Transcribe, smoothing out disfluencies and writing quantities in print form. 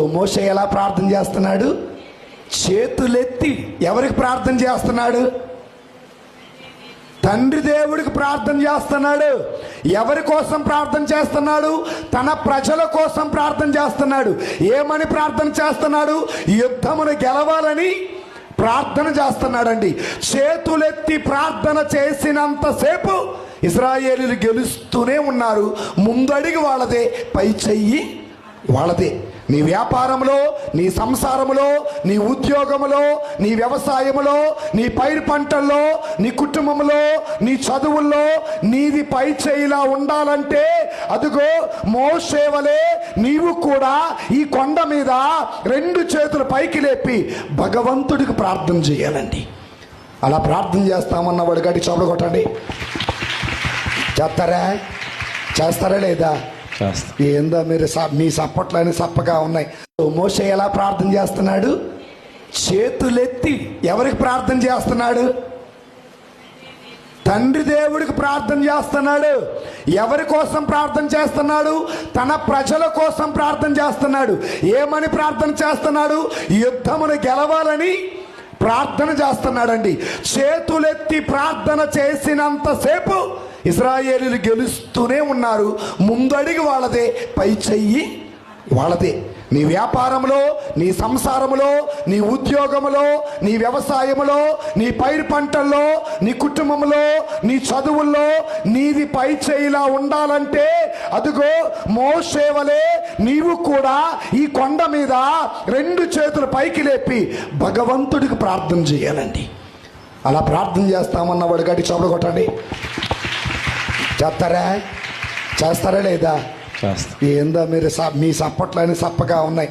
మోషే ఎలా ప్రార్థన చేస్తున్నాడు? చేతులెత్తి ఎవరికి ప్రార్థన చేస్తున్నాడు? తండ్రి దేవుడికి ప్రార్థన చేస్తున్నాడు. ఎవరి కోసం ప్రార్థన చేస్తున్నాడు? తన ప్రజల కోసం ప్రార్థన చేస్తున్నాడు. ఏమని ప్రార్థన చేస్తున్నాడు? యుద్ధమును గెలవాలని ప్రార్థన చేస్తున్నాడండి. చేతులెత్తి ప్రార్థన చేసినంతసేపు ఇశ్రాయేలీయులు గెలుస్తూనే ఉన్నారు. ముందడిగి వాళ్ళదే, పై చెయ్యి వాళ్ళదే. నీ వ్యాపారంలో, నీ సంసారములో, నీ ఉద్యోగములో, నీ వ్యవసాయములో, నీ పైరు పంటల్లో, నీ కుటుంబంలో, నీ చదువుల్లో నీది పై చేయిలా ఉండాలంటే అదిగో మోషే వలె నీవు కూడా ఈ కొండ మీద రెండు చేతులు పైకి లేపి భగవంతుడికి ప్రార్థన చేయాలండి. అలా ప్రార్థన చేస్తామన్నవాడు గడి చపలు కొట్టండి. చేస్తారా లేదా? ఏందో మీరు మీ సప్పట్లని సప్పగా ఉన్నాయి. మోషే ఎలా ప్రార్థన చేస్తున్నాడు? చేతులెత్తి ఎవరికి ప్రార్థన చేస్తున్నాడు? తండ్రి దేవుడికి ప్రార్థన చేస్తున్నాడు. ఎవరి కోసం ప్రార్థన చేస్తున్నాడు? తన ప్రజల కోసం ప్రార్థన చేస్తున్నాడు. ఏమని ప్రార్థన చేస్తున్నాడు? యుద్ధమును గెలవాలని ప్రార్థన చేస్తున్నాడండి. చేతులెత్తి ప్రార్థన చేసినంతసేపు ఇశ్రాయేలీయులు గెలుస్తూనే ఉన్నారు. ముందడిగి వాళ్ళదే, పై చెయ్యి వాళ్ళదే. నీ వ్యాపారంలో, నీ సంసారములో, నీ ఉద్యోగములో, నీ వ్యవసాయములో, నీ పైరు పంటల్లో, నీ కుటుంబంలో, నీ చదువుల్లో నీది పై చేయిలా ఉండాలంటే అదిగో మోషే వలె నీవు కూడా ఈ కొండ మీద రెండు చేతులు పైకి లేపి భగవంతుడికి ప్రార్థన చేయాలండి. అలా ప్రార్థన చేస్తామన్నవాడు గడి చపలు కొట్టండి. చేస్తారా లేదా? ఏందో మీరు మీ సప్పట్లని సప్పగా ఉన్నాయి.